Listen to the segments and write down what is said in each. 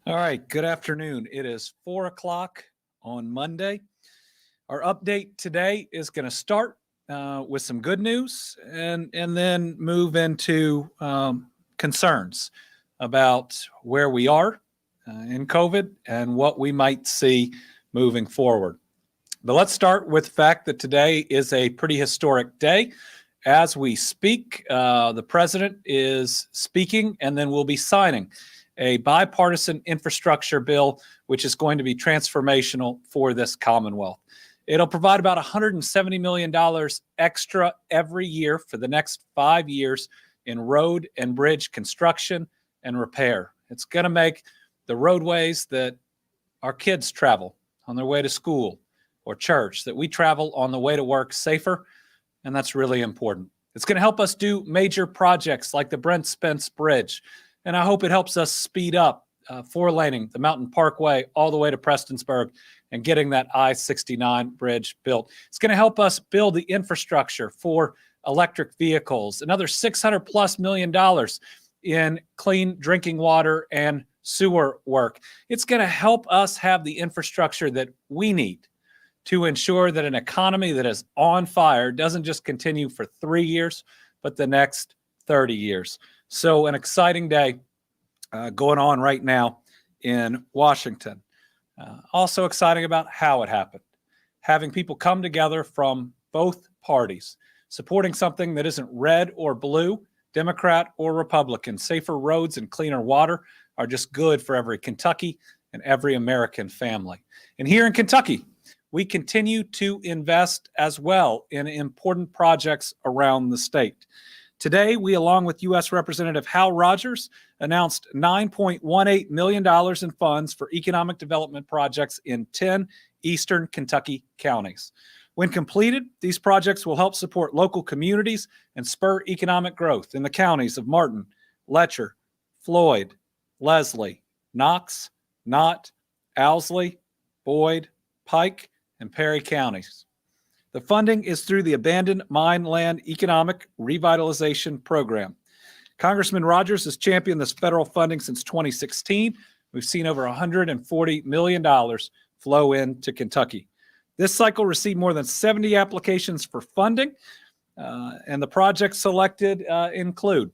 All right, good afternoon. It is 4 o'clock on Monday. Our update today is going to start with some good news and then move into concerns about where we are in COVID and what we might see moving forward. But let's start with the fact that today is a pretty historic day. As we speak, the president is speaking and then we'll be signing a bipartisan infrastructure bill, which is going to be transformational for this Commonwealth. It'll provide about $170 million extra every year for the next 5 years in road and bridge construction and repair. It's going to make the roadways that our kids travel on their way to school or church, that we travel on the way to work, safer, and that's really important. It's going to help us do major projects like the Brent Spence Bridge, and I hope it helps us speed up 4-laning the Mountain Parkway all the way to Prestonsburg and getting that I-69 bridge built. It's going to help us build the infrastructure for electric vehicles, another $600+ million in clean drinking water and sewer work. It's going to help us have the infrastructure that we need to ensure that an economy that is on fire doesn't just continue for 3 years, but the next 30 years. So an exciting day going on right now in Washington. Also exciting about how it happened. Having people come together from both parties, supporting something that isn't red or blue, Democrat or Republican. Safer roads and cleaner water are just good for every Kentucky and every American family. And here in Kentucky, we continue to invest as well in important projects around the state. Today, we, along with U.S. Representative Hal Rogers, announced $9.18 million in funds for economic development projects in 10 eastern Kentucky counties. When completed, these projects will help support local communities and spur economic growth in the counties of Martin, Letcher, Floyd, Leslie, Knox, Knott, Owsley, Boyd, Pike, and Perry counties. The funding is through the Abandoned Mine Land Economic Revitalization Program. Congressman Rogers has championed this federal funding since 2016. We've seen over $140 million flow into Kentucky. This cycle received more than 70 applications for funding, and the projects selected include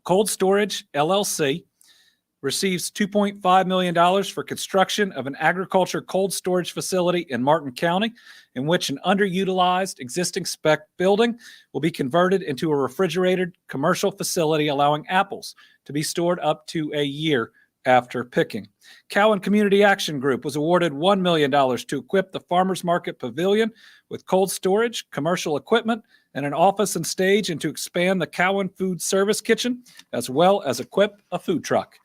Cold Storage, LLC, receives $2.5 million for construction of an agriculture cold storage facility in Martin County, in which an underutilized existing spec building will be converted into a refrigerated commercial facility, allowing apples to be stored up to a year after picking. Cowan Community Action Group was awarded $1 million to equip the Farmers Market Pavilion with cold storage, commercial equipment, and an office and stage, and to expand the Cowan Food Service Kitchen, as well as equip a food truck.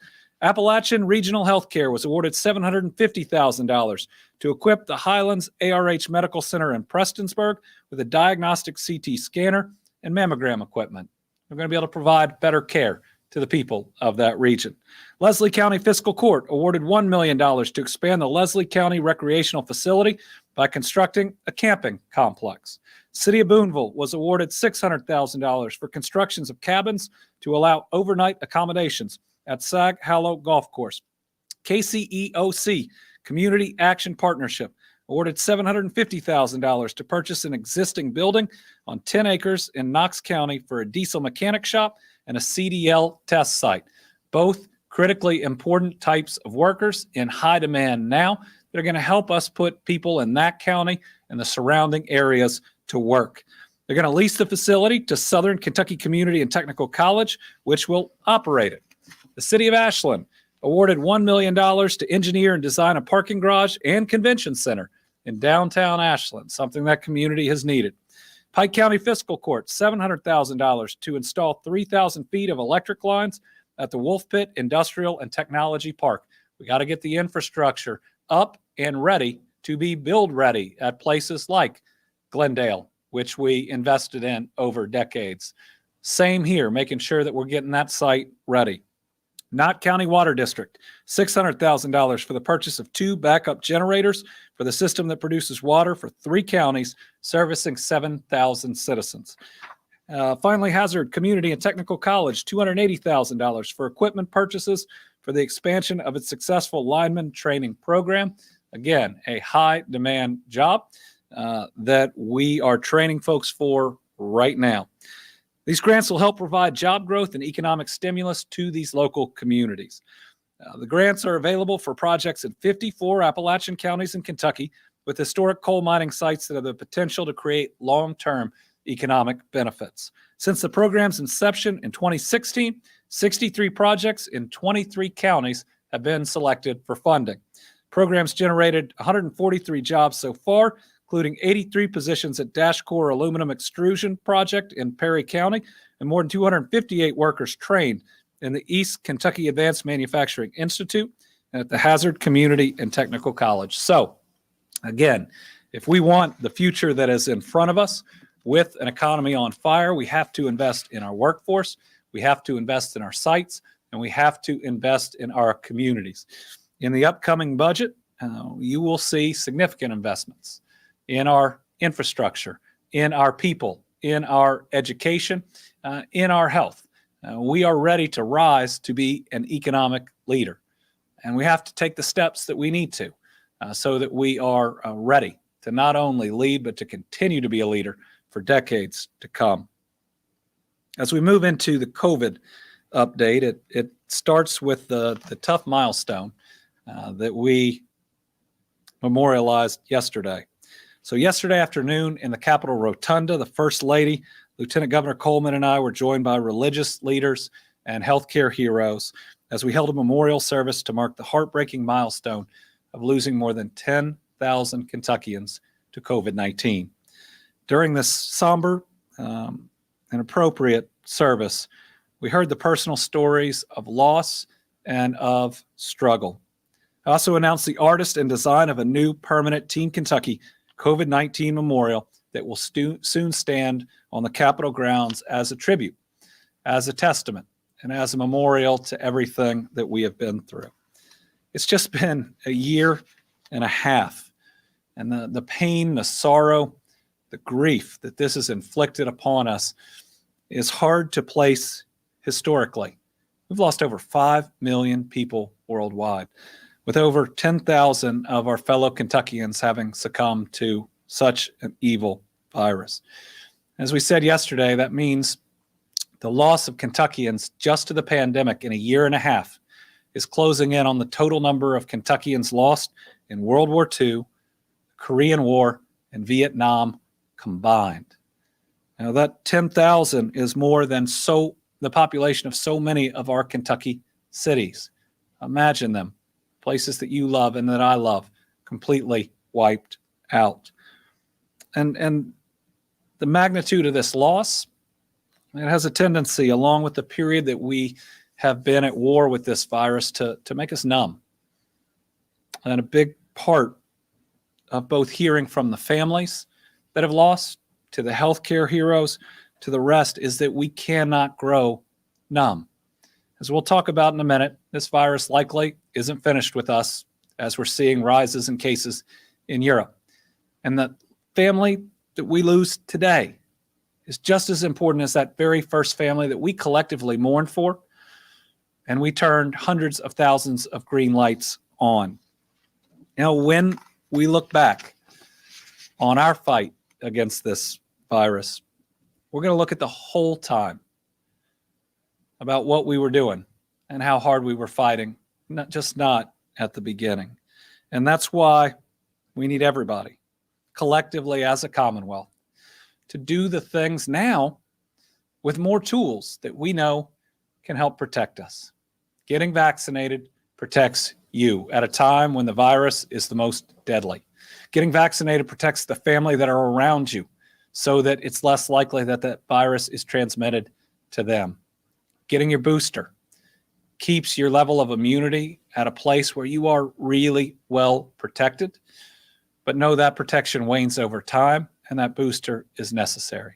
Appalachian Regional Healthcare was awarded $750,000 to equip the Highlands ARH Medical Center in Prestonsburg with a diagnostic CT scanner and mammogram equipment. We're going to be able to provide better care to the people of that region. Leslie County Fiscal Court awarded $1 million to expand the Leslie County Recreational Facility by constructing a camping complex. City of Boonville was awarded $600,000 for constructions of cabins to allow overnight accommodations at Sag Hallow Golf Course. KCEOC, Community Action Partnership, awarded $750,000 to purchase an existing building on 10 acres in Knox County for a diesel mechanic shop and a CDL test site. Both critically important types of workers in high demand now that are going to help us put people in that county and the surrounding areas to work. They're going to lease the facility to Southern Kentucky Community and Technical College, which will operate it. The City of Ashland awarded $1 million to engineer and design a parking garage and convention center in downtown Ashland, something that community has needed. Pike County Fiscal Court, $700,000 to install 3,000 feet of electric lines at the Wolf Pit Industrial and Technology Park. We got to get the infrastructure up and ready to be build ready at places like Glendale, which we invested in over decades. Same here, making sure that we're getting that site ready. Knott County Water District, $600,000 for the purchase of 2 backup generators for the system that produces water for 3 counties, servicing 7,000 citizens. Finally, Hazard Community and Technical College, $280,000 for equipment purchases for the expansion of its successful lineman training program. Again, a high demand job that we are training folks for right now. These grants will help provide job growth and economic stimulus to these local communities. The grants are available for projects in 54 Appalachian counties in Kentucky with historic coal mining sites that have the potential to create long-term economic benefits. Since the program's inception in 2016, 63 projects in 23 counties have been selected for funding. Programs generated 143 jobs so far, including 83 positions at Dashcore Aluminum Extrusion Project in Perry County, and more than 258 workers trained in the East Kentucky Advanced Manufacturing Institute and at the Hazard Community and Technical College. So, again, if we want the future that is in front of us with an economy on fire, we have to invest in our workforce, we have to invest in our sites, and we have to invest in our communities. In the upcoming budget, you will see significant investments in our infrastructure, in our people, in our education, in our health. We are ready to rise to be an economic leader. And we have to take the steps that we need to so that we are ready to not only lead, but to continue to be a leader for decades to come. As we move into the COVID update, it starts with the tough milestone that we memorialized yesterday. So yesterday afternoon in the Capitol Rotunda, the First Lady, Lieutenant Governor Coleman, and I were joined by religious leaders and healthcare heroes as we held a memorial service to mark the heartbreaking milestone of losing more than 10,000 Kentuckians to COVID-19. During this somber and appropriate service, we heard the personal stories of loss and of struggle. I also announced the artist and design of a new permanent Team Kentucky COVID-19 memorial that will soon stand on the Capitol grounds as a tribute, as a testament, and as a memorial to everything that we have been through. It's just been a year and a half, and the pain, the sorrow, the grief that this has inflicted upon us is hard to place historically. We've lost over 5 million people worldwide, with over 10,000 of our fellow Kentuckians having succumbed to such an evil virus. As we said yesterday, that means the loss of Kentuckians just to the pandemic in a year and a half is closing in on the total number of Kentuckians lost in World War II, Korean War, and Vietnam combined. Now that 10,000 is more than the population of so many of our Kentucky cities. Imagine them, places that you love and that I love, completely wiped out. And the magnitude of this loss, it has a tendency, along with the period that we have been at war with this virus, to make us numb. And a big part of both hearing from the families that have lost, to the healthcare heroes, to the rest, is that we cannot grow numb. As we'll talk about in a minute, this virus likely isn't finished with us, as we're seeing rises in cases in Europe. And the family that we lose today is just as important as that very first family that we collectively mourn for, and we turned hundreds of thousands of green lights on. Now, when we look back on our fight against this virus, we're going to look at the whole time about what we were doing and how hard we were fighting, not at the beginning. And that's why we need everybody, collectively as a Commonwealth, to do the things now with more tools that we know can help protect us. Getting vaccinated protects you at a time when the virus is the most deadly. Getting vaccinated protects the family that are around you so that it's less likely that that virus is transmitted to them. Getting your booster keeps your level of immunity at a place where you are really well protected, but know that protection wanes over time and that booster is necessary.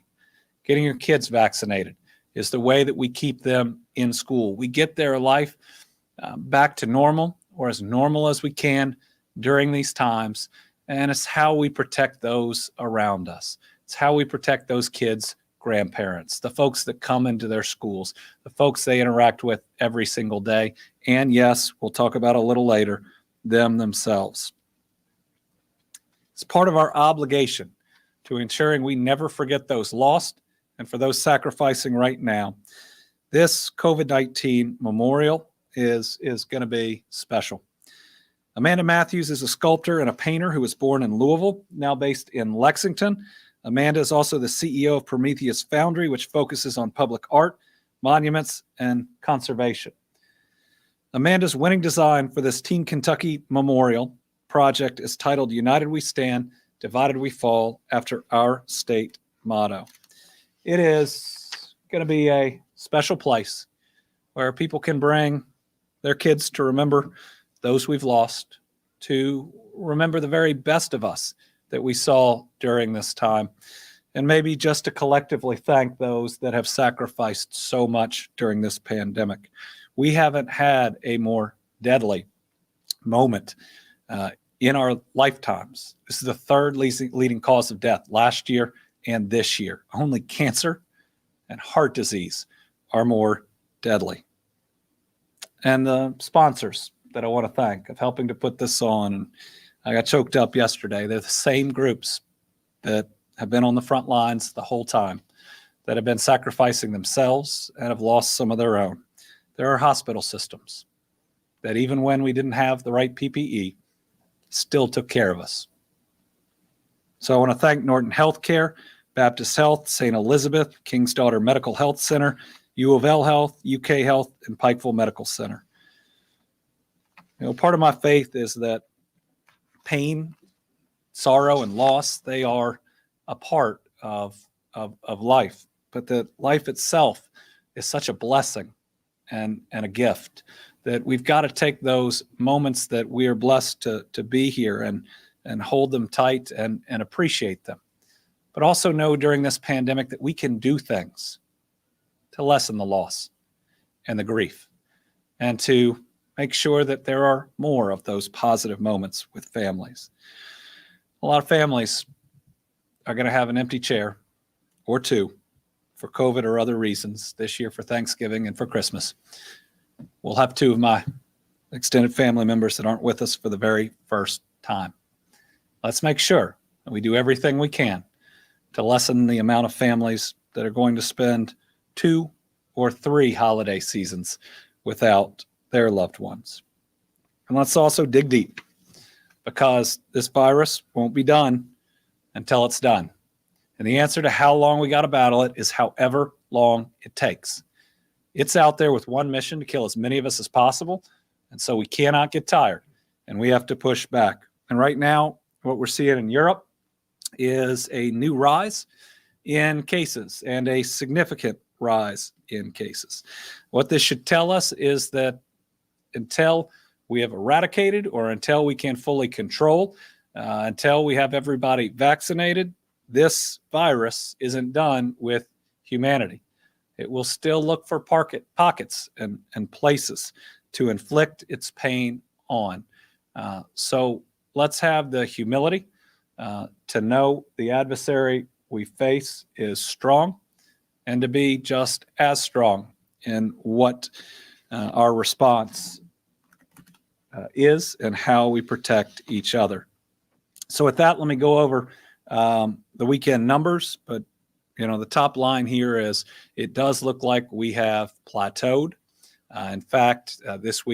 Getting your kids vaccinated is the way that we keep them in school. We get their life back to normal, or as normal as we can during these times, and it's how we protect those around us. It's how we protect those kids grandparents, the folks that come into their schools, the folks they interact with every single day, and yes, we'll talk about a little later, them themselves. It's part of our obligation to ensuring we never forget those lost and for those sacrificing right now. This COVID-19 memorial is going to be special. Amanda Matthews is a sculptor and a painter who was born in Louisville, now based in Lexington. Amanda is also the CEO of Prometheus Foundry, which focuses on public art, monuments, and conservation. Amanda's winning design for this Teen Kentucky Memorial project is titled United We Stand, Divided We Fall, after our state motto. It is going to be a special place where people can bring their kids to remember those we've lost, to remember the very best of us that we saw during this time, and maybe just to collectively thank those that have sacrificed so much during this pandemic. We haven't had a more deadly moment in our lifetimes. This is the third leading cause of death last year and this year. Only cancer and heart disease are more deadly. And the sponsors that I want to thank of helping to put this on. And I got choked up yesterday. They're the same groups that have been on the front lines the whole time, that have been sacrificing themselves and have lost some of their own. There are hospital systems that even when we didn't have the right PPE, still took care of us. So I want to thank Norton Healthcare, Baptist Health, St. Elizabeth, King's Daughter Medical Health Center, U of L Health, UK Health, and Pikeville Medical Center. You know, part of my faith is that pain, sorrow, and loss, they are a part of life, but that life itself is such a blessing and a gift that we've got to take those moments that we are blessed to be here and hold them tight and appreciate them. But also know during this pandemic that we can do things to lessen the loss and the grief, and to make sure that there are more of those positive moments with families. A lot of families are going to have an empty chair or two for COVID or other reasons this year for Thanksgiving and for Christmas. We'll have two of my extended family members that aren't with us for the very first time. Let's make sure that we do everything we can to lessen the amount of families that are going to spend 2 or 3 holiday seasons without their loved ones. And let's also dig deep, because this virus won't be done until it's done. And the answer to how long we got to battle it is however long it takes. It's out there with one mission to kill as many of us as possible. And so we cannot get tired, and we have to push back. And right now, what we're seeing in Europe is a new rise in cases and a significant rise in cases. What this should tell us is that until we have eradicated, or until we can fully control, until we have everybody vaccinated, this virus isn't done with humanity. It will still look for pockets and places to inflict its pain on. So let's have the humility to know the adversary we face is strong, and to be just as strong in what our response is and how we protect each other. So with that, let me go over the weekend numbers. But you know, the top line here is it does look like we have plateaued. In fact, this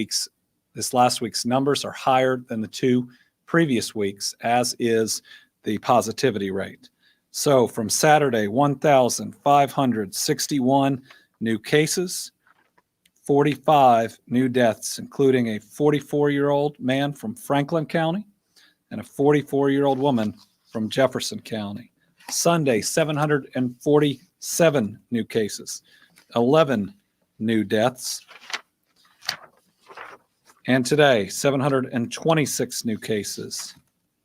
last week's numbers are higher than the 2 previous weeks, as is the positivity rate. So from Saturday, 1,561 new cases, 45 new deaths, including a 44-year-old man from Franklin County and a 44-year-old woman from Jefferson County. Sunday, 747 new cases, 11 new deaths. And today, 726 new cases,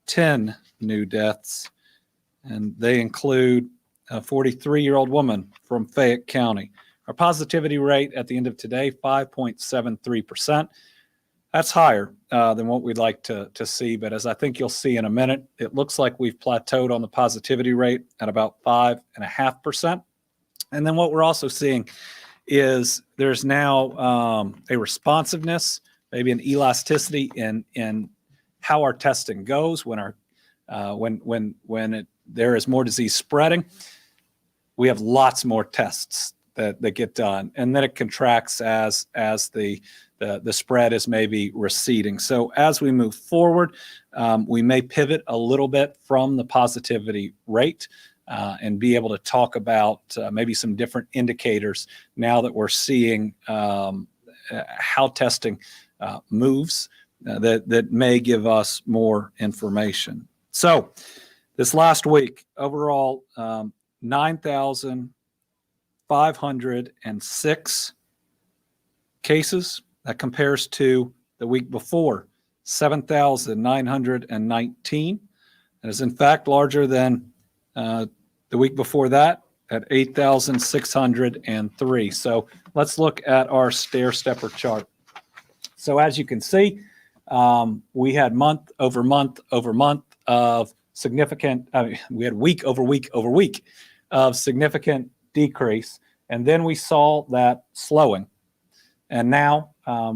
10 new deaths, and they include a 43-year-old woman from Fayette County. Our positivity rate at the end of today, 5.73%. That's higher than what we'd like to see, but as I think you'll see in a minute, it looks like we've plateaued on the positivity rate at about 5.5%. And then what we're also seeing is there's now a responsiveness, maybe an elasticity in how our testing goes when there is more disease spreading. We have lots more tests that get done, and then it contracts as the spread is maybe receding. So as we move forward, we may pivot a little bit from the positivity rate and be able to talk about maybe some different indicators now that we're seeing how testing moves that may give us more information. So this last week, overall, 9,506 cases. That compares to the week before, 7,919. And is in fact larger than the week before that at 8,603. So let's look at our stair stepper chart. So as you can see, we had month over month over month of significant, we had week over week over week of significant decrease. And then we saw that slowing. And now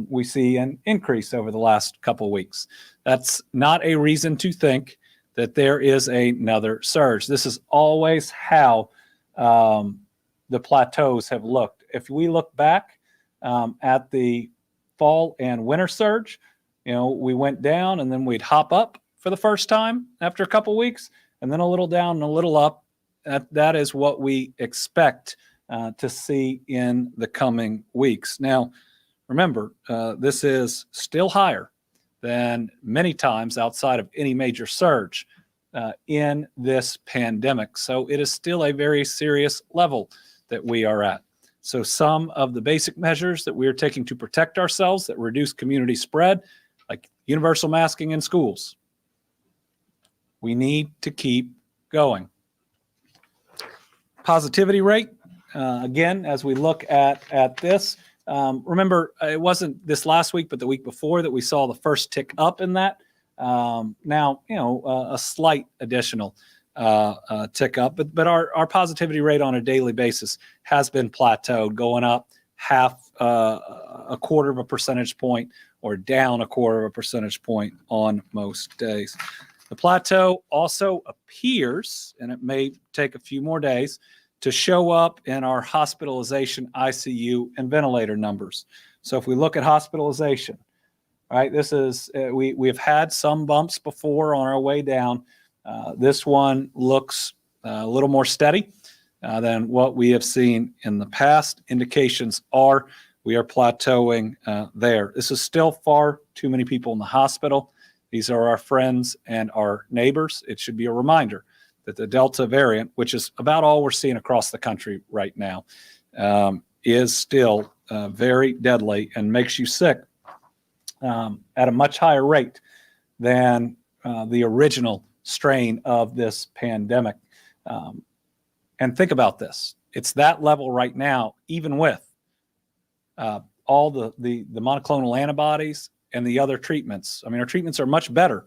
we see an increase over the last couple of weeks. That's not a reason to think that there is another surge. This is always how the plateaus have looked. If we look back at the fall and winter surge, we went down and then we'd hop up for the first time after a couple weeks, and then a little down and a little up. That is what we expect to see in the coming weeks. Now, remember, this is still higher than many times outside of any major surge in this pandemic. So it is still a very serious level that we are at. So some of the basic measures that we are taking to protect ourselves that reduce community spread, like universal masking in schools, we need to keep going. Positivity rate, again, as we look at this, remember, it wasn't this last week, but the week before that we saw the first tick up in that. Now, a slight additional tick up, but our positivity rate on a daily basis has been plateaued, going up a quarter of a percentage point or down a quarter of a percentage point on most days. The plateau also appears, and it may take a few more days, to show up in our hospitalization, ICU, and ventilator numbers. So if we look at hospitalization, right, this is, we've had some bumps before on our way down. This one looks a little more steady than what we have seen in the past. Indications are we are plateauing there. This is still far too many people in the hospital. These are our friends and our neighbors. It should be a reminder that the Delta variant, which is about all we're seeing across the country right now, is still very deadly and makes you sick at a much higher rate than the original strain of this pandemic. And think about this. It's that level right now, even with all the monoclonal antibodies and the other treatments. I mean, our treatments are much better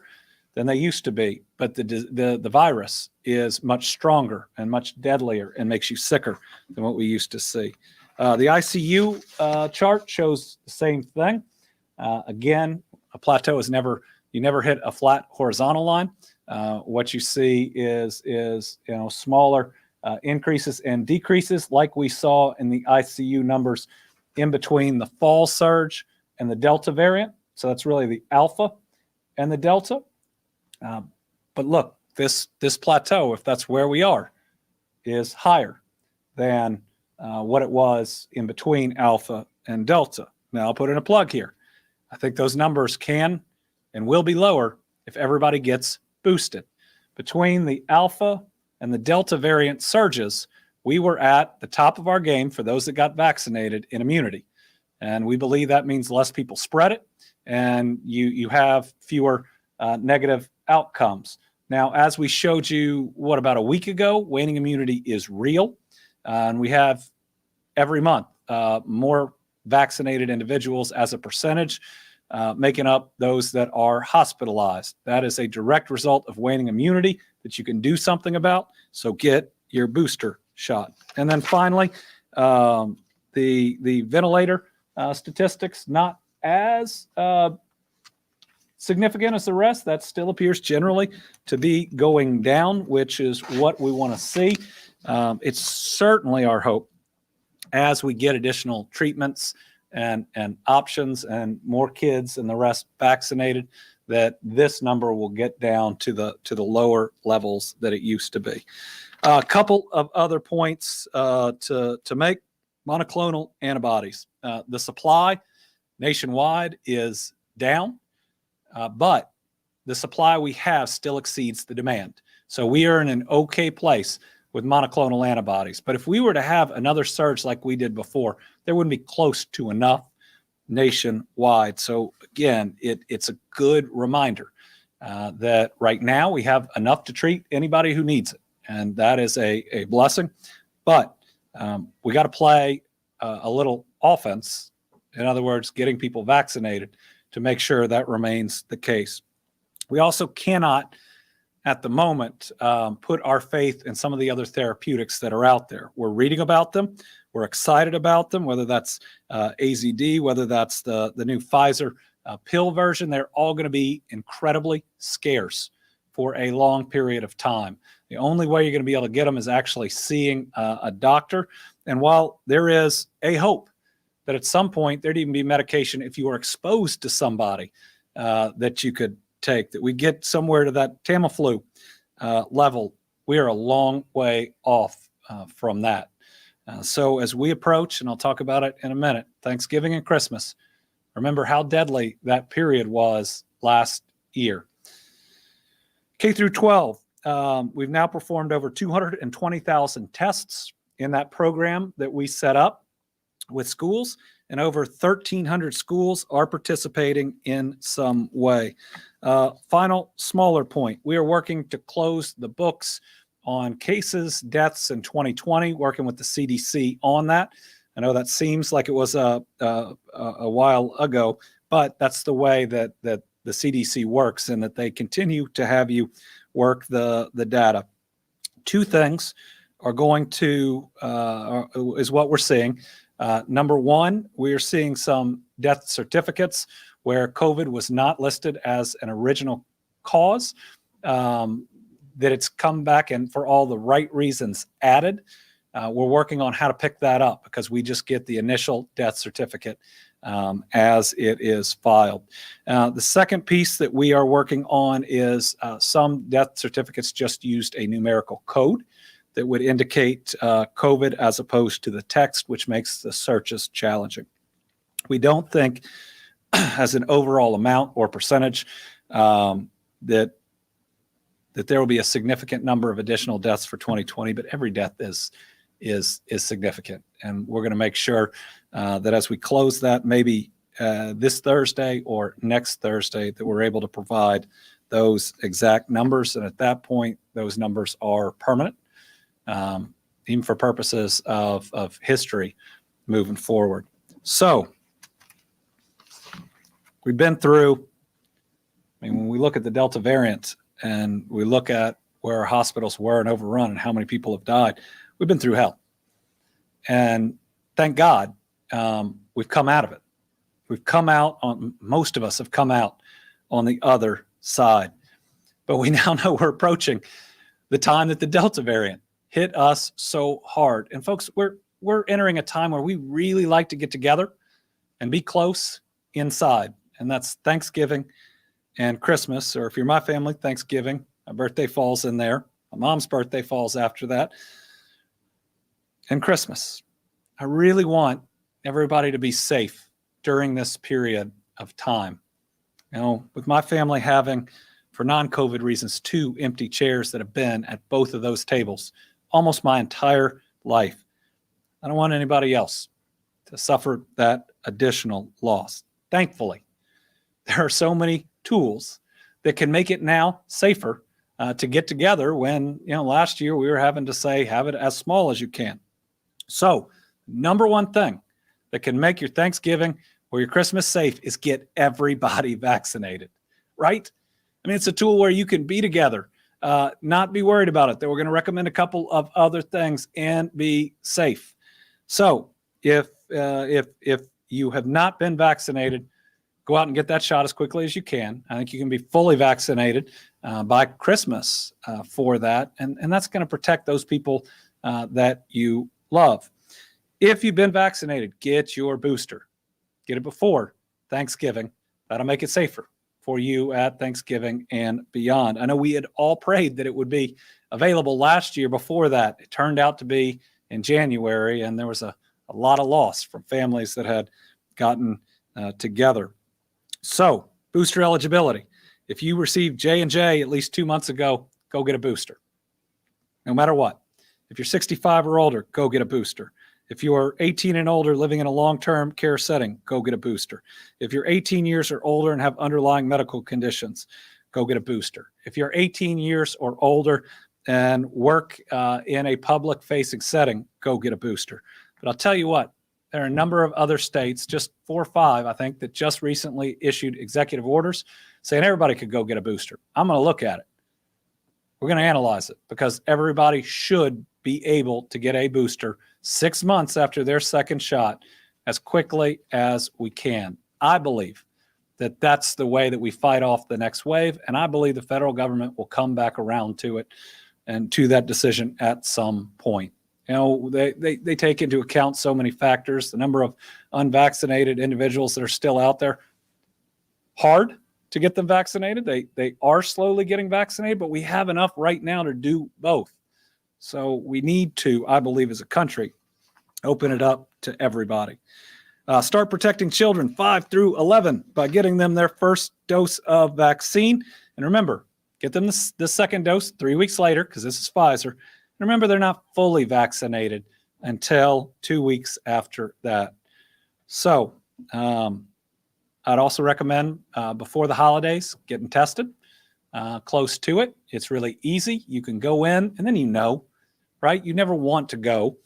than they used to be, but the virus is much stronger and much deadlier and makes you sicker than what we used to see. The ICU chart shows the same thing. Again, a plateau is you never hit a flat horizontal line. What you see is smaller increases and decreases like we saw in the ICU numbers in between the fall surge and the Delta variant. So that's really the Alpha and the Delta. But look, this plateau, if that's where we are, is higher than what it was in between Alpha and Delta. Now, I'll put in a plug here. I think those numbers can and will be lower if everybody gets boosted. Between the Alpha and the Delta variant surges, we were at the top of our game for those that got vaccinated in immunity. And we believe that means less people spread it and you have fewer negative outcomes. Now, as we showed you, about a week ago, waning immunity is real. And we have every month more vaccinated individuals as a percentage, making up those that are hospitalized. That is a direct result of waning immunity that you can do something about. So get your booster shot. And then finally, the ventilator statistics, not as significant as the rest. That still appears generally to be going down, which is what we want to see. It's certainly our hope as we get additional treatments and options and more kids and the rest vaccinated, that this number will get down to the lower levels that it used to be. A couple of other points to make. Monoclonal antibodies. The supply nationwide is down, but the supply we have still exceeds the demand. So we are in an okay place with monoclonal antibodies. But if we were to have another surge like we did before, there wouldn't be close to enough nationwide. So again, it's a good reminder that right now we have enough to treat anybody who needs it. And that is a blessing. But we got to play a little offense. In other words, getting people vaccinated to make sure that remains the case. We also cannot, at the moment, put our faith in some of the other therapeutics that are out there. We're reading about them. We're excited about them, whether that's AZD, whether that's the new Pfizer pill version. They're all going to be incredibly scarce for a long period of time. The only way you're going to be able to get them is actually seeing a doctor. And while there is a hope that at some point there'd even be medication if you were exposed to somebody that you could take, that we get somewhere to that Tamiflu level, we are a long way off from that. So as we approach, and I'll talk about it in a minute, Thanksgiving and Christmas, remember how deadly that period was last year. K through 12, we've now performed over 220,000 tests in that program that we set up with schools, and over 1,300 schools are participating in some way. Final smaller point, we are working to close the books on cases, deaths in 2020, working with the CDC on that. I know that seems like it was a while ago, but that's the way that the CDC works, and that they continue to have you work the data. Two things are going to, is what we're seeing. Number one, we are seeing some death certificates where COVID was not listed as an original cause, that it's come back and for all the right reasons added. We're working on how to pick that up because we just get the initial death certificate as it is filed. The second piece that we are working on is some death certificates just used a numerical code that would indicate COVID as opposed to the text, which makes the searches challenging. We don't think as an overall amount or percentage that there will be a significant number of additional deaths for 2020, but every death is significant. And we're going to make sure that as we close that, maybe this Thursday or next Thursday, that we're able to provide those exact numbers. And at that point, those numbers are permanent, even for purposes of history moving forward. So we've been through, when we look at the Delta variant and we look at where our hospitals were and overrun and how many people have died, we've been through hell. And thank God we've come out of it. We've come out on, most of us have come out on the other side. But we now know we're approaching the time that the Delta variant hit us so hard. And folks, we're entering a time where we really like to get together and be close inside. And that's Thanksgiving and Christmas, or if you're my family, Thanksgiving. My birthday falls in there. My mom's birthday falls after that. And Christmas. I really want everybody to be safe during this period of time. You know, with my family having, for non-COVID reasons, 2 empty chairs that have been at both of those tables almost my entire life, I don't want anybody else to suffer that additional loss. Thankfully, there are so many tools that can make it now safer to get together when, last year we were having to say, have it as small as you can. So, number one thing that can make your Thanksgiving or your Christmas safe is get everybody vaccinated, right? I mean, it's a tool where you can be together not be worried about it. That we're going to recommend a couple of other things and be safe. So if you have not been vaccinated, go out and get that shot as quickly as you can. I think you can be fully vaccinated by Christmas for that, and that's going to protect those people that you love. If you've been vaccinated, get your booster. Get it before Thanksgiving. That'll make it safer for you at Thanksgiving and beyond. I know we had all prayed that it would be available last year before that. It turned out to be in January, and there was a lot of loss from families that had gotten together. So, booster eligibility. If you received J&J at least 2 months ago, go get a booster. No matter what. If you're 65 or older, go get a booster. If you are 18 and older living in a long-term care setting, go get a booster. If you're 18 years or older and have underlying medical conditions, go get a booster. If you're 18 years or older and work in a public-facing setting, go get a booster. But I'll tell you what, there are a number of other states, just 4 or 5, I think, that just recently issued executive orders saying everybody could go get a booster. I'm going to look at it. We're going to analyze it because everybody should be able to get a booster 6 months after their second shot as quickly as we can. I believe that that's the way that we fight off the next wave, and I believe the federal government will come back around to it and to that decision at some point. You know, they take into account so many factors, the number of unvaccinated individuals that are still out there. Hard to get them vaccinated. They are slowly getting vaccinated, but we have enough right now to do both. So we need to, I believe, as a country, open it up to everybody. Start protecting children 5 through 11 by getting them their first dose of vaccine. And remember, get them the second dose 3 weeks later, because this is Pfizer. And remember, they're not fully vaccinated until 2 weeks after that. So I'd also recommend before the holidays, getting tested close to it. It's really easy. You can go in and then you know, right? You never want to go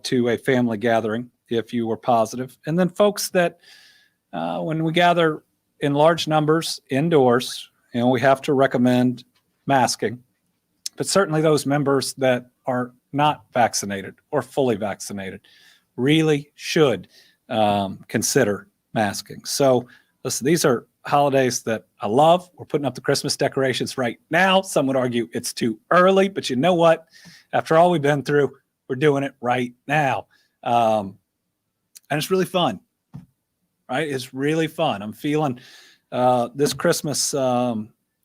to a family gathering if you were positive. And then folks that when we gather in large numbers indoors, you know, we have to recommend masking. But certainly those members that are not vaccinated or fully vaccinated really should consider masking. So listen, these are holidays that I love. We're putting up the Christmas decorations right now. Some would argue it's too early, but you know what? After all we've been through, we're doing it right now. And it's really fun, right? It's really fun. I'm feeling this Christmas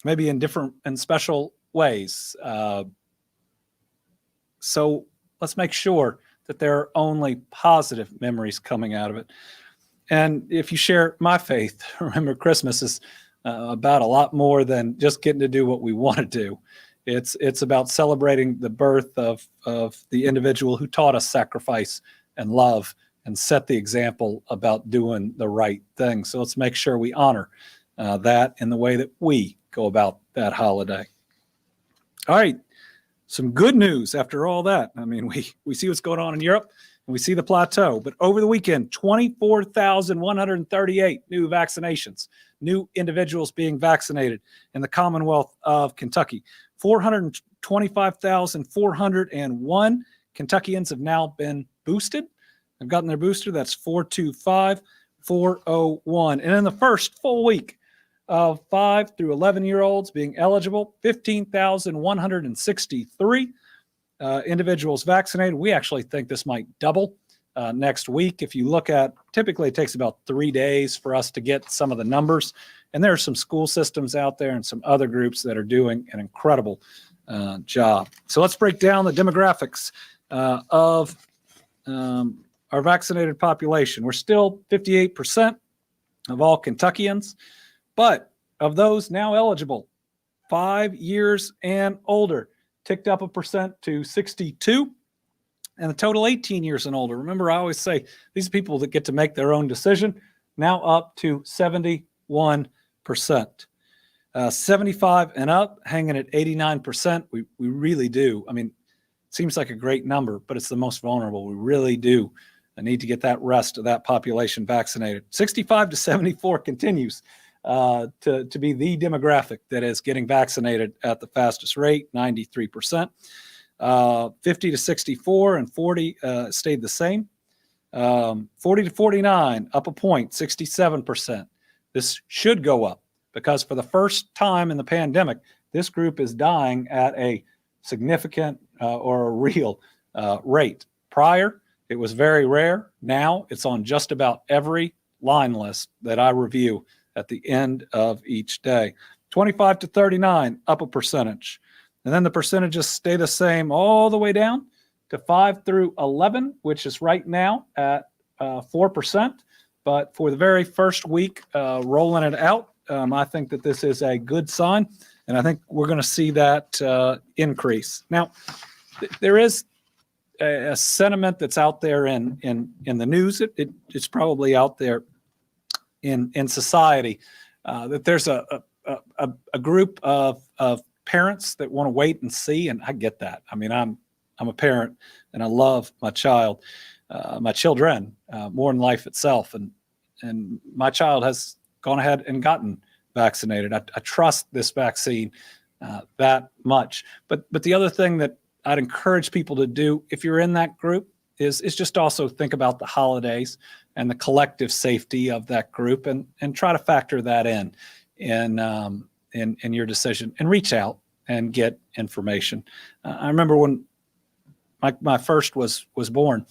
maybe in different and special ways. So let's make sure that there are only positive memories coming out of it. And if you share my faith, remember Christmas is about a lot more than just getting to do what we want to do. It's about celebrating the birth of the individual who taught us sacrifice and love and set the example about doing the right thing. So let's make sure we honor that in the way that we go about that holiday. All right, some good news after all that. I mean, we see what's going on in Europe. And we see the plateau. But over the weekend, 24,138 new vaccinations, new individuals being vaccinated in the Commonwealth of Kentucky. 425,401 Kentuckians have now been boosted. They've gotten their booster. That's 425,401. And in the first full week of 5 through 11-year-olds being eligible, 15,163 individuals vaccinated. We actually think this might double next week. If you look at, typically it takes about 3 days for us to get some of the numbers. And there are some school systems out there and some other groups that are doing an incredible job. So let's break down the demographics of our vaccinated population. We're still 58% of all Kentuckians, but of those now eligible, 5 years and older, ticked up 1% to 62, and the total 18 years and older. Remember, I always say these are people that get to make their own decision, now up to 71%. 75 and up, hanging at 89%. We really do. I mean, it seems like a great number, but it's the most vulnerable. We really do need to get that rest of that population vaccinated. 65 to 74 continues to be the demographic that is getting vaccinated at the fastest rate, 93%. 50 to 64 and 40 stayed the same. 40 to 49, up a point, 67%. This should go up because for the first time in the pandemic, this group is dying at a significant or a real rate. Prior, it was very rare. Now it's on just about every line list that I review at the end of each day. 25 to 39, up a percentage. And then the percentages stay the same all the way down to 5 through 11, which is right now at 4%. But for the very first week rolling it out, I think that this is a good sign. And I think we're going to see that increase. Now, there is a sentiment that's out there in the news. It's probably out there in society that there's a group of parents that want to wait and see. And I get that. I mean, I'm a parent and I love my children more than life itself. And my child has gone ahead and gotten vaccinated. I trust this vaccine that much. But the other thing that I'd encourage people to do if you're in that group is just also think about the holidays and the collective safety of that group and try to factor that in your decision and reach out and get information. I remember when my first was born,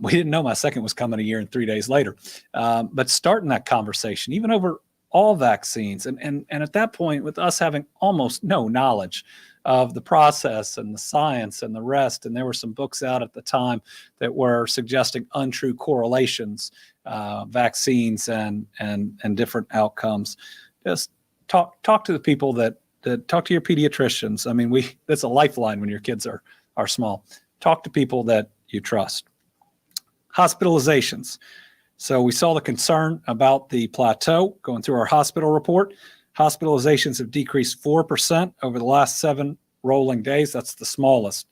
we didn't know my second was coming a year and 3 days later. But starting that conversation, even over all vaccines, and at that point, with us having almost no knowledge of the process and the science and the rest, and there were some books out at the time that were suggesting untrue correlations, vaccines and different outcomes. Just talk to the people that talk to your pediatricians. I mean, that's a lifeline when your kids are small. Talk to people that you trust. Hospitalizations. So we saw the concern about the plateau going through our hospital report. Hospitalizations have decreased 4% over the last 7 rolling days. That's the smallest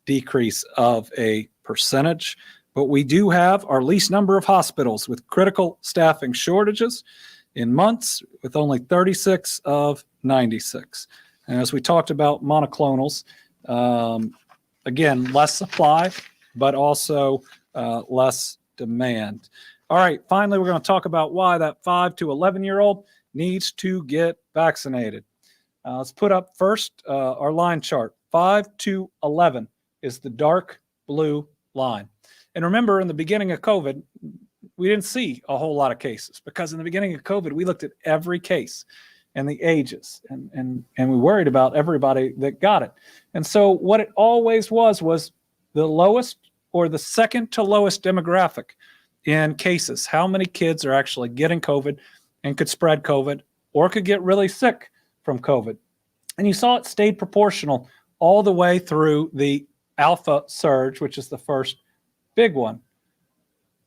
decrease of a percentage. But we do have our least number of hospitals with critical staffing shortages in months, with only 36 of 96. And as we talked about monoclonals, again, less supply, but also less demand. All right, finally, we're going to talk about why that 5 to 11-year-old needs to get vaccinated. Let's put up first our line chart. 5 to 11 is the dark blue line. And remember, in the beginning of COVID, we didn't see a whole lot of cases because in the beginning of COVID, we looked at every case and the ages and we worried about everybody that got it. And so what it always was the lowest or the second to lowest demographic in cases. How many kids are actually getting COVID and could spread COVID or could get really sick from COVID? And you saw it stayed proportional all the way through the alpha surge, which is the first big one.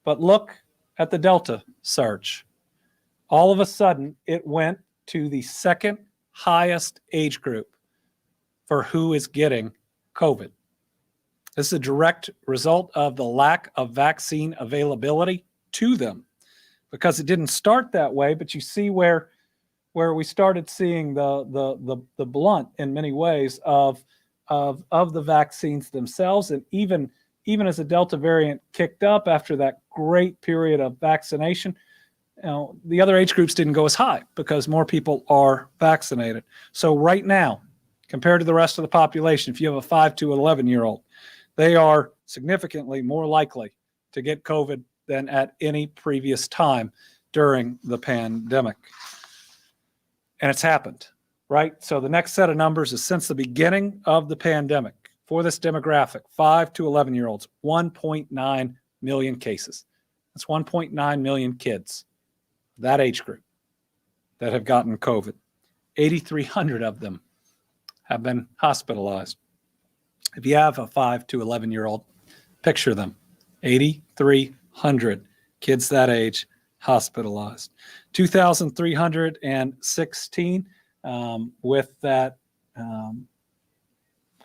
But look at the delta surge. All of a sudden, it went to the second highest age group for who is getting COVID. This is a direct result of the lack of vaccine availability to them, because it didn't start that way. But you see where we started seeing the blunt in many ways of the vaccines themselves, and even as the Delta variant kicked up after that great period of vaccination, the other age groups didn't go as high because more people are vaccinated. So right now, compared to the rest of the population, if you have a 5 to 11-year-old, they are significantly more likely to get COVID than at any previous time during the pandemic. And it's happened, right? So the next set of numbers is since the beginning of the pandemic for this demographic, 5 to 11-year-olds, 1.9 million cases. That's 1.9 million kids, that age group, that have gotten COVID. 8,300 of them have been hospitalized. If you have a 5 to 11-year-old, picture them, 8,300 kids that age hospitalized. 2,316 with that,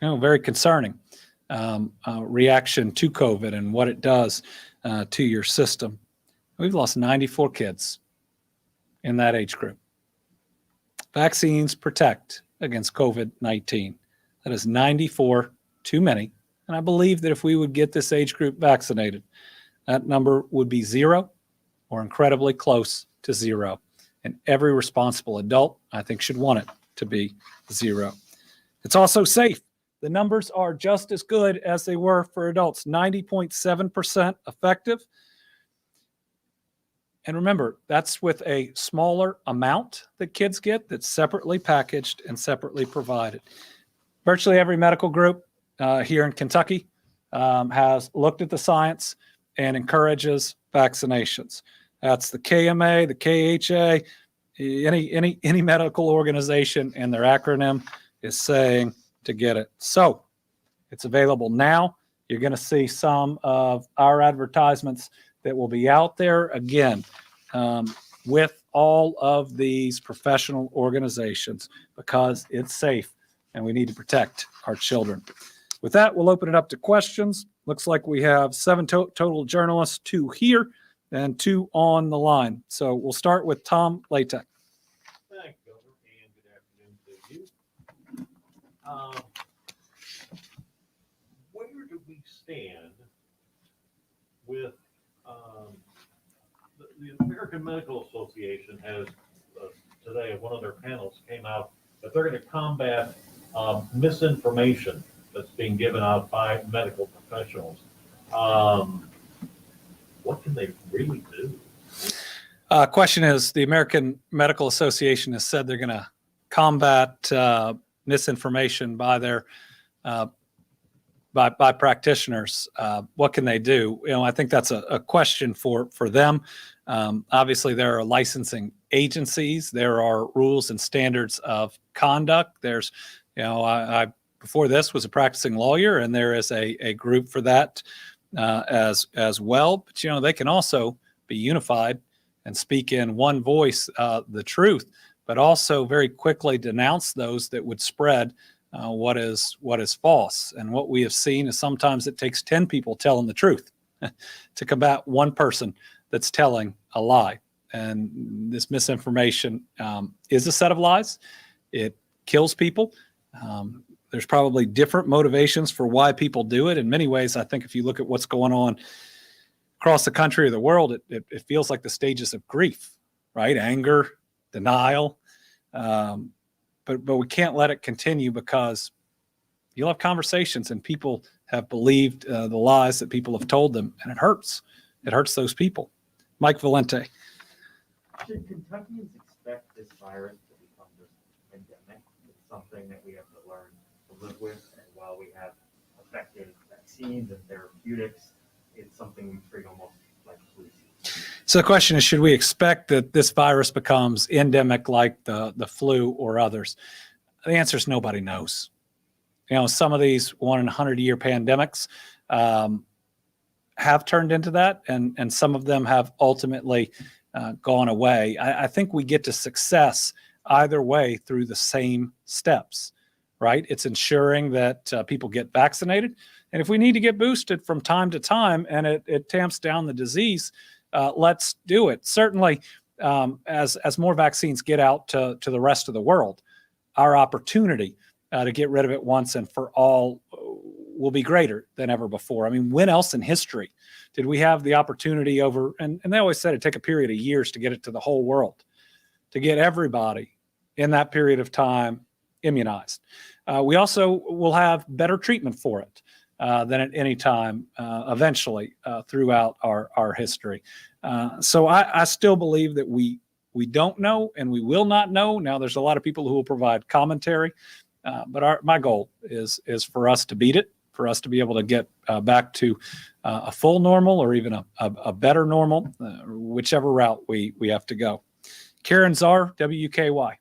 very concerning reaction to COVID and what it does to your system. We've lost 94 kids in that age group. Vaccines protect against COVID-19. That is 94 too many. And I believe that if we would get this age group vaccinated, that number would be 0 or incredibly close to 0. And every responsible adult, I think, should want it to be 0. It's also safe. The numbers are just as good as they were for adults, 90.7% effective. And remember, that's with a smaller amount that kids get that's separately packaged and separately provided. Virtually every medical group here in Kentucky has looked at the science and encourages vaccinations. That's the KMA, the KHA, any medical organization, and their acronym is saying to get it. So it's available now. You're going to see some of our advertisements that will be out there again with all of these professional organizations because it's safe and we need to protect our children. With that, we'll open it up to questions. Looks like we have 7 total journalists, 2 here and 2 on the line. So we'll start with Tom Latek. Thanks, Governor, and good afternoon to you. Where do we stand with the American Medical Association has today, one of their panels came out that they're going to combat misinformation that's being given out by medical professionals. What can they really do? Question is, the American Medical Association has said they're going to combat misinformation by their by practitioners. What can they do? I think that's a question for them. Obviously, there are licensing agencies. There are rules and standards of conduct. There's, I before this was a practicing lawyer, and there is a group for that as well. But they can also be unified and speak in one voice the truth, but also very quickly denounce those that would spread what is false. And what we have seen is sometimes it takes 10 people telling the truth to combat one person that's telling a lie. And this misinformation is a set of lies. It kills people. There's probably different motivations for why people do it. In many ways, I think if you look at what's going on across the country or the world, it feels like the stages of grief, right? Anger, denial. But we can't let it continue because you'll have conversations and people have believed the lies that people have told them, and it hurts. It hurts those people. Mike Valente. Should Kentuckians expect this virus to become just endemic? It's something that we have to learn to live with, and while we have effective vaccines and therapeutics, it's something we treat almost like flu season. So the question is, should we expect that this virus becomes endemic like the flu or others? The answer is nobody knows. Some of these 1 in 100-year pandemics have turned into that, and some of them have ultimately gone away. I think we get to success either way through the same steps, right? It's ensuring that people get vaccinated. And if we need to get boosted from time to time and it tamps down the disease, let's do it. Certainly, as more vaccines get out to the rest of the world, our opportunity to get rid of it once and for all will be greater than ever before. I mean, when else in history did we have the opportunity over, and they always said it'd take a period of years to get it to the whole world, to get everybody in that period of time immunized. We also will have better treatment for it than at any time eventually throughout our history. So I still believe that we don't know and we will not know. Now, there's a lot of people who will provide commentary, but my goal is for us to beat it, for us to be able to get back to a full normal or even a better normal, whichever route we have to go. Karen Czar, WKY.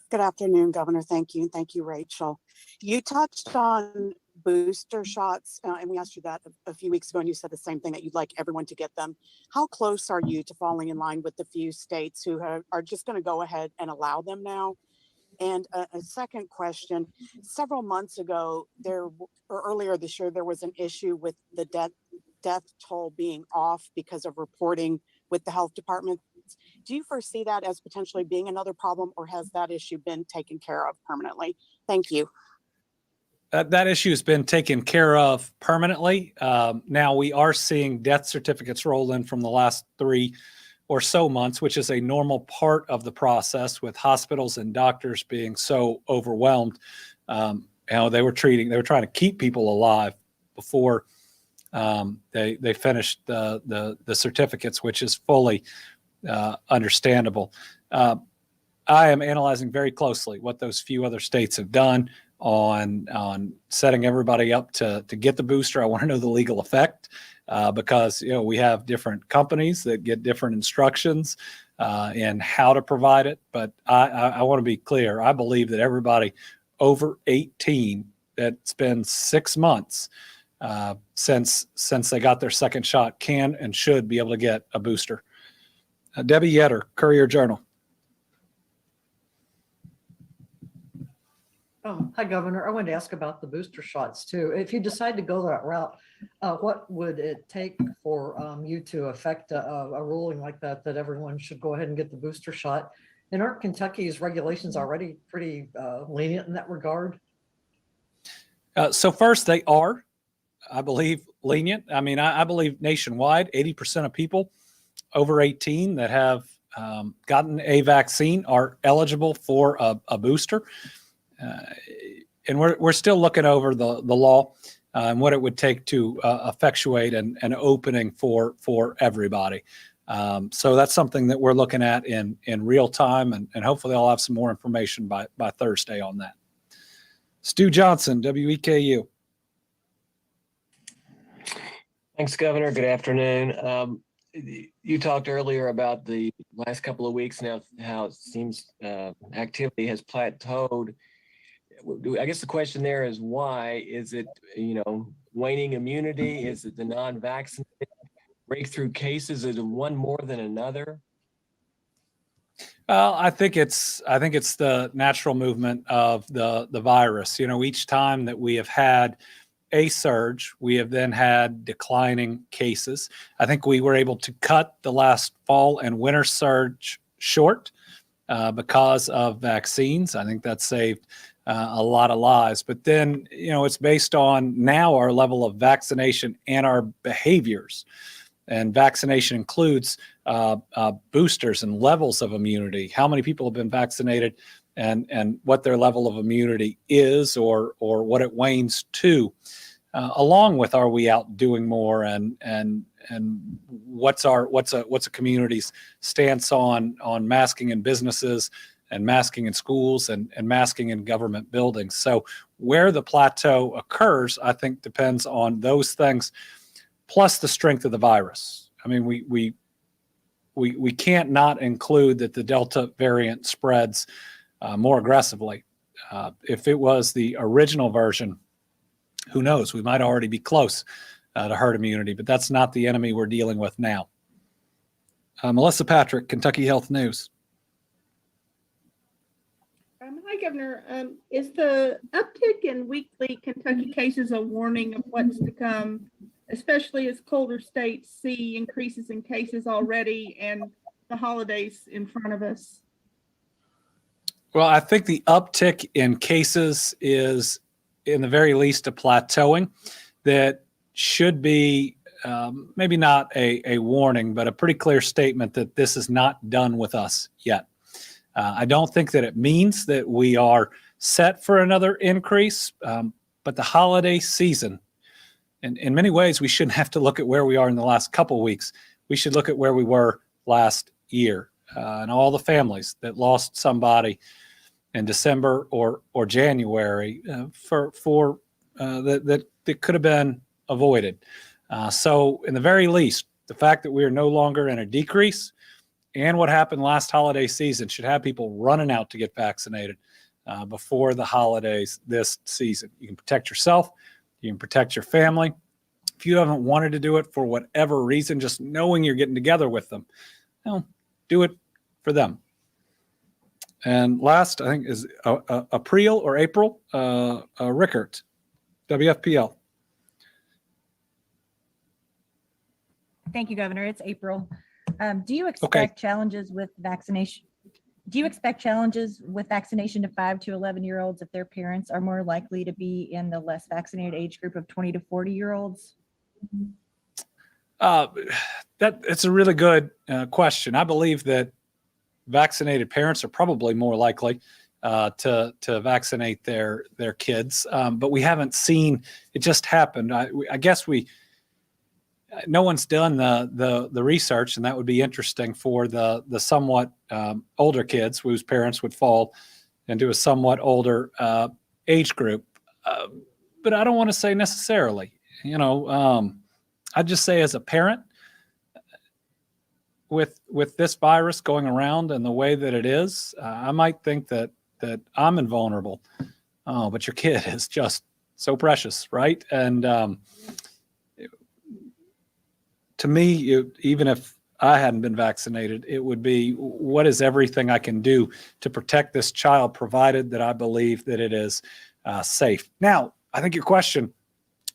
Good afternoon, Governor. Thank you. Thank you, Rachel. You touched on booster shots, and we asked you that a few weeks ago, and you said the same thing, that you'd like everyone to get them. How close are you to falling in line with the few states who are just going to go ahead and allow them now? And a second question, several months ago, or earlier this year, there was an issue with the death toll being off because of reporting with the health department. Do you foresee that as potentially being another problem, or has that issue been taken care of permanently? Thank you. That issue has been taken care of permanently. Now we are seeing death certificates roll in from the last 3 or so months, which is a normal part of the process with hospitals and doctors being so overwhelmed. They were trying to keep people alive before they finished the certificates, which is fully understandable. I am analyzing very closely what those few other states have done on setting everybody up to get the booster. I want to know the legal effect because we have different companies that get different instructions in how to provide it. But I want to be clear. I believe that everybody over 18 that's been 6 months since they got their second shot can and should be able to get a booster. Debbie Yetter, Courier-Journal. Hi, Governor. I wanted to ask about the booster shots too. If you decide to go that route, what would it take for you to affect a ruling like that everyone should go ahead and get the booster shot? And aren't Kentucky's regulations already pretty lenient in that regard? So first, they are, I believe, lenient. I mean, I believe nationwide, 80% of people over 18 that have gotten a vaccine are eligible for a booster. And we're still looking over the law and what it would take to effectuate an opening for everybody. So that's something that we're looking at in real time, and hopefully I'll have some more information by Thursday on that. Stu Johnson, WEKU. Thanks, Governor. Good afternoon. You talked earlier about the last couple of weeks now, how it seems activity has plateaued. I guess the question there is why? Is it, waning immunity? Is it the non-vaccinated breakthrough cases? Is it one more than another? Well, I think it's the natural movement of the virus. Each time that we have had a surge, we have then had declining cases. I think we were able to cut the last fall and winter surge short because of vaccines. I think that saved a lot of lives. But then, it's based on now our level of vaccination and our behaviors. And vaccination includes boosters and levels of immunity. How many people have been vaccinated and what their level of immunity is or what it wanes to, along with are we out doing more and what's a community's stance on masking in businesses and masking in schools and masking in government buildings. So where the plateau occurs, I think, depends on those things, plus the strength of the virus. I mean, we can't not include that the Delta variant spreads more aggressively. If it was the original version, who knows? We might already be close to herd immunity, but that's not the enemy we're dealing with now. Melissa Patrick, Kentucky Health News. Hi, Governor. Is the uptick in weekly Kentucky cases a warning of what's to come, especially as colder states see increases in cases already and the holidays in front of us? Well, I think the uptick in cases is, in the very least, a plateauing that should be maybe not a warning, but a pretty clear statement that this is not done with us yet. I don't think that it means that we are set for another increase, but the holiday season, in many ways, we shouldn't have to look at where we are in the last couple of weeks. We should look at where we were last year and all the families that lost somebody in December or January that could have been avoided. So in the very least, the fact that we are no longer in a decrease and what happened last holiday season should have people running out to get vaccinated before the holidays this season. You can protect yourself. You can protect your family. If you haven't wanted to do it for whatever reason, just knowing you're getting together with them, do it for them. And last, I think, is April Rickert, WFPL. Thank you, Governor. It's April. Do you expect challenges with vaccination? Do you expect challenges with vaccination to 5 to 11-year-olds if their parents are more likely to be in the less vaccinated age group of 20 to 40-year-olds? It's a really good question. I believe that vaccinated parents are probably more likely to vaccinate their kids, but we haven't seen it just happen. I guess no one's done the research, and that would be interesting for the somewhat older kids whose parents would fall into a somewhat older age group. But I don't want to say necessarily. I'd just say as a parent, with this virus going around and the way that it is, I might think that I'm invulnerable. Oh, but your kid is just so precious, right? And to me, even if I hadn't been vaccinated, it would be, what is everything I can do to protect this child, provided that I believe that it is safe. Now, I think your question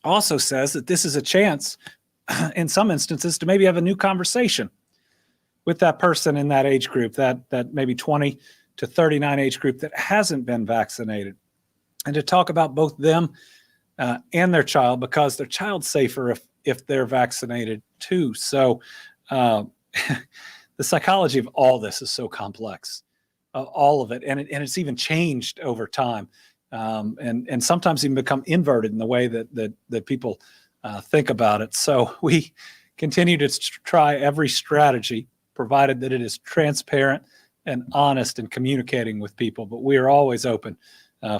also says that this is a chance, in some instances, to maybe have a new conversation with that person in that age group, that maybe 20 to 39 age group that hasn't been vaccinated, and to talk about both them and their child, because their child's safer if they're vaccinated too. So the psychology of all this is so complex, all of it, and it's even changed over time, and sometimes even become inverted in the way that people think about it. So we continue to try every strategy, provided that it is transparent and honest in communicating with people, but we are always open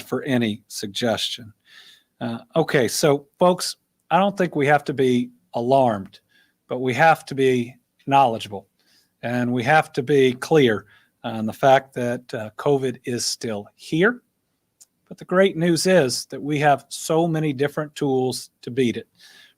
for any suggestion. Okay, so folks, I don't think we have to be alarmed, but we have to be knowledgeable, and we have to be clear on the fact that COVID is still here. But the great news is that we have so many different tools to beat it.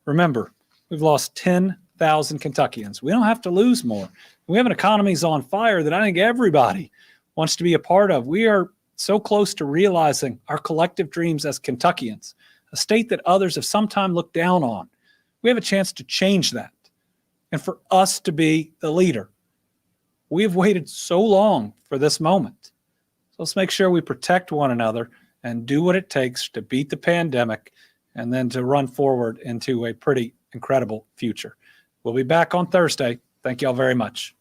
Remember, we've lost 10,000 Kentuckians. We don't have to lose more. We have an economy that's on fire that I think everybody wants to be a part of. We are so close to realizing our collective dreams as Kentuckians, a state that others have sometime looked down on. We have a chance to change that, and for us to be the leader. We have waited so long for this moment. So let's make sure we protect one another and do what it takes to beat the pandemic, and then to run forward into a pretty incredible future. We'll be back on Thursday. Thank you all very much.